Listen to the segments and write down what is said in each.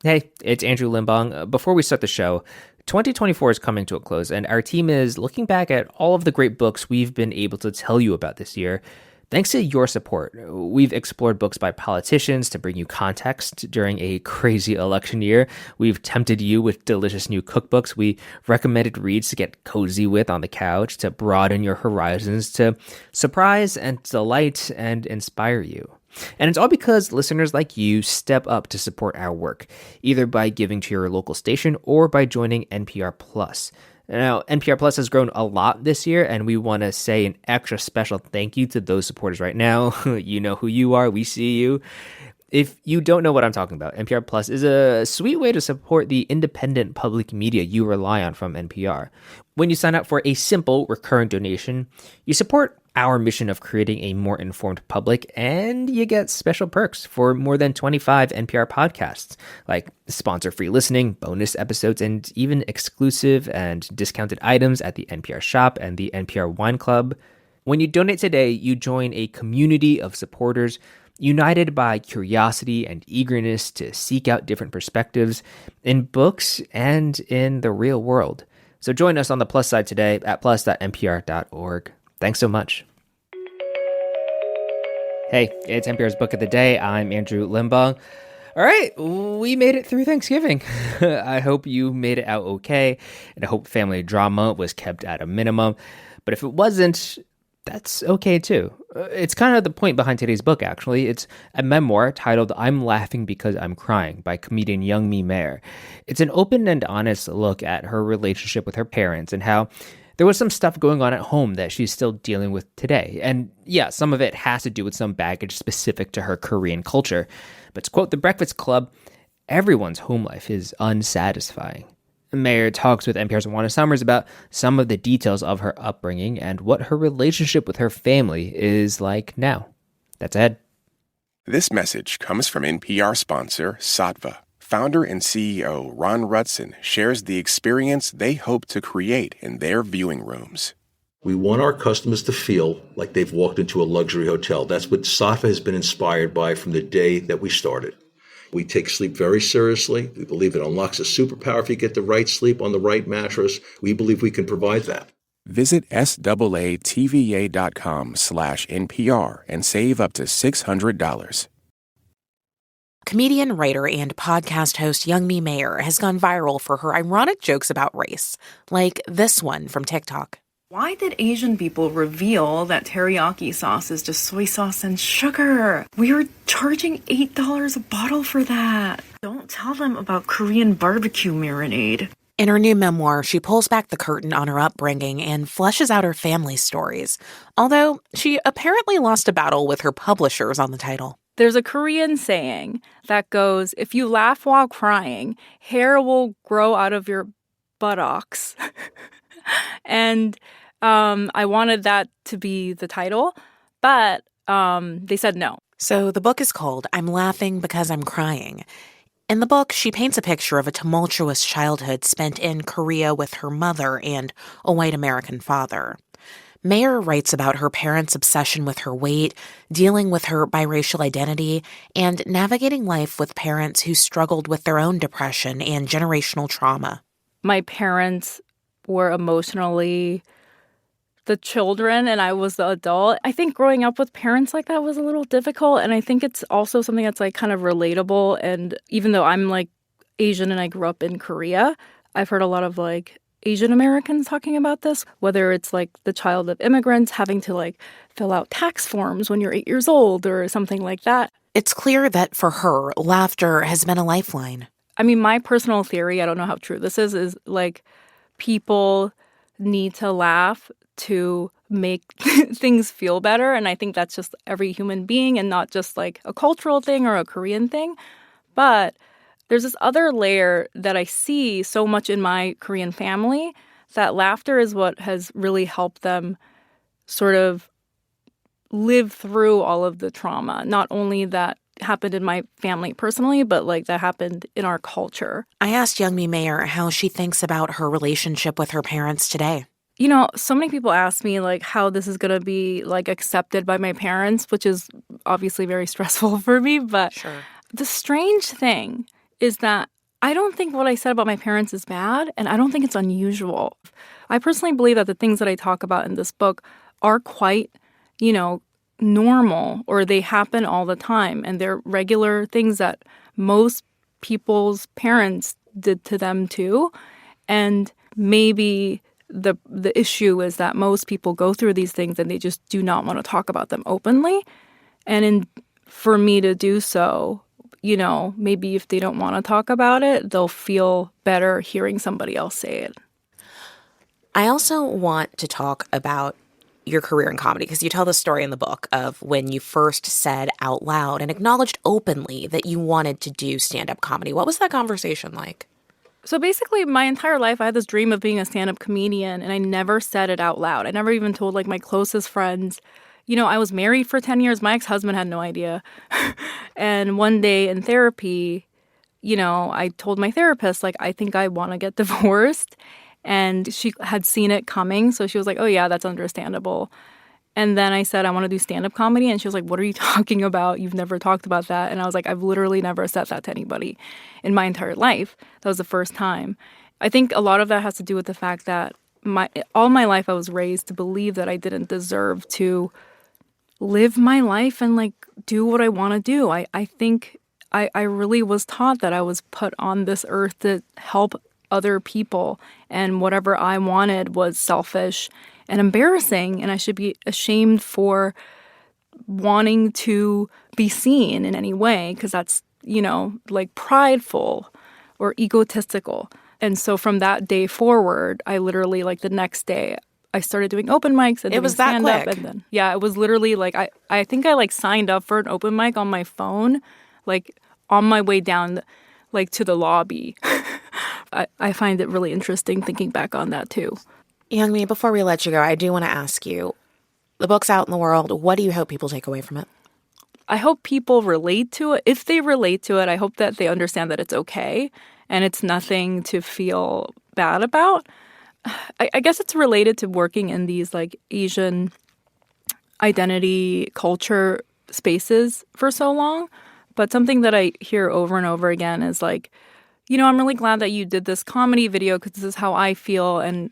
Hey, it's Andrew Limbong. Before we start the show, 2024 is coming to a close, and our team is looking back at all of the great books we've been able to tell you about this year. Thanks to your support, we've explored books by politicians to bring you context during a crazy election year. We've tempted you with delicious new cookbooks. We recommended reads to get cozy with on the couch, to broaden your horizons, to surprise and delight and inspire you. And it's all because listeners like you step up to support our work, either by giving to your local station or by joining NPR Plus. Now, NPR Plus has grown a lot this year, and we want to say an extra special thank you to those supporters right now. You know who you are. We see you. If you don't know what I'm talking about, NPR Plus is a sweet way to support the independent public media you rely on from NPR. When you sign up for a simple recurring donation, you support our mission of creating a more informed public, and you get special perks for more than 25 NPR podcasts, like sponsor-free listening, bonus episodes, and even exclusive and discounted items at the NPR Shop and the NPR Wine Club. When you donate today, you join a community of supporters united by curiosity and eagerness to seek out different perspectives in books and in the real world. So join us on the Plus side today at plus.npr.org. Thanks so much. Hey, it's NPR's Book of the Day. I'm Andrew Limbong. All right, we made it through Thanksgiving. I hope you made it out okay, and I hope family drama was kept at a minimum. But if it wasn't, that's okay too. It's kind of the point behind today's book, actually. It's a memoir titled I'm Laughing Because I'm Crying by comedian Youngmi Mayer. It's an open and honest look at her relationship with her parents and how there was some stuff going on at home that she's still dealing with today. And yeah, some of it has to do with some baggage specific to her Korean culture. But to quote The Breakfast Club, everyone's home life is unsatisfying. Mayer talks with NPR's Juana about some of the details of her upbringing and what her relationship with her family is like now. That's Ed. This message comes from NPR sponsor Sattva. Founder and CEO Ron Rutson shares the experience they hope to create in their viewing rooms. We want our customers to feel like they've walked into a luxury hotel. That's what Sattva has been inspired by from the day that we started. We take sleep very seriously. We believe it unlocks a superpower if you get the right sleep on the right mattress. We believe we can provide that. Visit SAATVA.com/NPR and save up to $600. Comedian, writer, and podcast host Youngmi Mayer has gone viral for her ironic jokes about race, like this one from TikTok. Why did Asian people reveal that teriyaki sauce is just soy sauce and sugar? We were charging $8 a bottle for that. Don't tell them about Korean barbecue marinade. In her new memoir, she pulls back the curtain on her upbringing and fleshes out her family stories, although she apparently lost a battle with her publishers on the title. There's a Korean saying that goes, if you laugh while crying, hair will grow out of your buttocks. And I wanted that to be the title, but they said no. So the book is called I'm Laughing Because I'm Crying. In the book, she paints a picture of a tumultuous childhood spent in Korea with her mother and a white American father. Mayer writes about her parents' obsession with her weight, dealing with her biracial identity, and navigating life with parents who struggled with their own depression and generational trauma. My parents were emotionally the children and I was the adult. I think growing up with parents like that was a little difficult, and I think it's also something that's like kind of relatable. And even though I'm like Asian and I grew up in Korea, I've heard a lot of like Asian Americans talking about this, whether it's like the child of immigrants having to like fill out tax forms when you're 8 years old or something like that. It's clear that for her, laughter has been a lifeline. I mean, my personal theory, I don't know how true this is like people need to laugh to make things feel better. And I think that's just every human being and not just like a cultural thing or a Korean thing. But there's this other layer that I see so much in my Korean family, that laughter is what has really helped them sort of live through all of the trauma. Not only that happened in my family personally, but like that happened in our culture. I asked Youngmi Mayer how she thinks about her relationship with her parents today. You know, so many people ask me like how this is going to be like accepted by my parents, which is obviously very stressful for me. But Sure. The strange thing is that I don't think what I said about my parents is bad, and I don't think it's unusual. I personally believe that the things that I talk about in this book are quite, normal, or they happen all the time, and they're regular things that most people's parents did to them too. And maybe the issue is that most people go through these things and they just do not want to talk about them openly. And for me to do so, maybe if they don't want to talk about it, they'll feel better hearing somebody else say it. I also want to talk about your career in comedy, because you tell the story in the book of when you first said out loud and acknowledged openly that you wanted to do stand-up comedy. What was that conversation like? So basically, my entire life, I had this dream of being a stand-up comedian, and I never said it out loud. I never even told, my closest friends. I was married for 10 years. My ex-husband had no idea. And one day in therapy, I told my therapist, I think I want to get divorced. And she had seen it coming. So she was like, oh, yeah, that's understandable. And then I said, I want to do stand-up comedy. And she was like, what are you talking about? You've never talked about that. And I was like, I've literally never said that to anybody in my entire life. That was the first time. I think a lot of that has to do with the fact that all my life I was raised to believe that I didn't deserve to live my life and do what I want to do. I think I really was taught that I was put on this earth to help other people, and whatever I wanted was selfish and embarrassing, and I should be ashamed for wanting to be seen in any way, because that's, prideful or egotistical. And so from that day forward, I literally, the next day, I started doing open mics and it was that stand-up. quick. And then, yeah, it was literally I think I signed up for an open mic on my phone, on my way down, to the lobby. I find it really interesting thinking back on that too. Youngmi, before we let you go, I do want to ask you, the book's out in the world. What do you hope people take away from it? I hope people relate to it. If they relate to it, I hope that they understand that it's okay and it's nothing to feel bad about. I guess it's related to working in these Asian identity culture spaces for so long. But something that I hear over and over again is I'm really glad that you did this comedy video because this is how I feel. And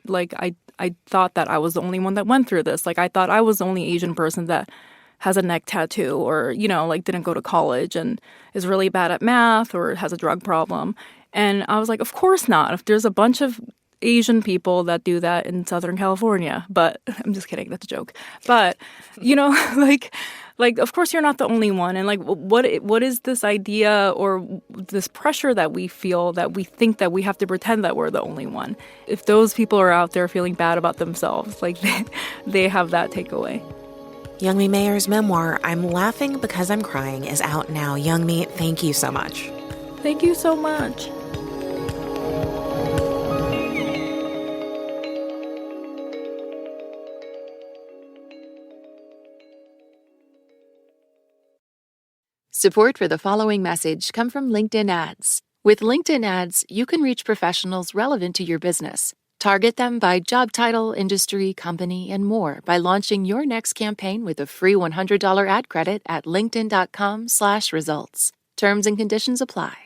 I thought that I was the only one that went through this. I thought I was the only Asian person that has a neck tattoo or, didn't go to college and is really bad at math or has a drug problem. And I was like, of course not. If there's a bunch of Asian people that do that in Southern California. But I'm just kidding. That's a joke. But, of course, you're not the only one. And what is this idea or this pressure that we feel that we think that we have to pretend that we're the only one? If those people are out there feeling bad about themselves, they have that takeaway. Youngmi Mayer's memoir, I'm Laughing Because I'm Crying, is out now. Youngmi, thank you so much. Thank you so much. Support for the following message come from LinkedIn Ads. With LinkedIn Ads, you can reach professionals relevant to your business. Target them by job title, industry, company, and more by launching your next campaign with a free $100 ad credit at linkedin.com/results. Terms and conditions apply.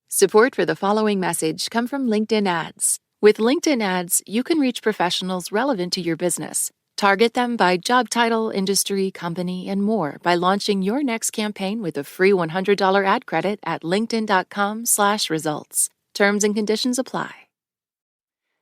Support for the following message come from LinkedIn Ads. With LinkedIn Ads, you can reach professionals relevant to your business. Target them by job title, industry, company, and more by launching your next campaign with a free $100 ad credit at linkedin.com/results. Terms and conditions apply.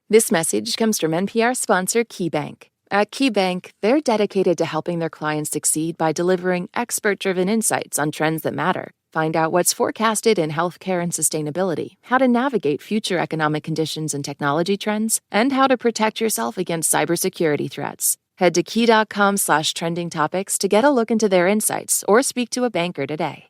This message comes from NPR sponsor KeyBank. At KeyBank, they're dedicated to helping their clients succeed by delivering expert-driven insights on trends that matter. Find out what's forecasted in healthcare and sustainability, how to navigate future economic conditions and technology trends, and how to protect yourself against cybersecurity threats. Head to key.com/trending topics to get a look into their insights or speak to a banker today.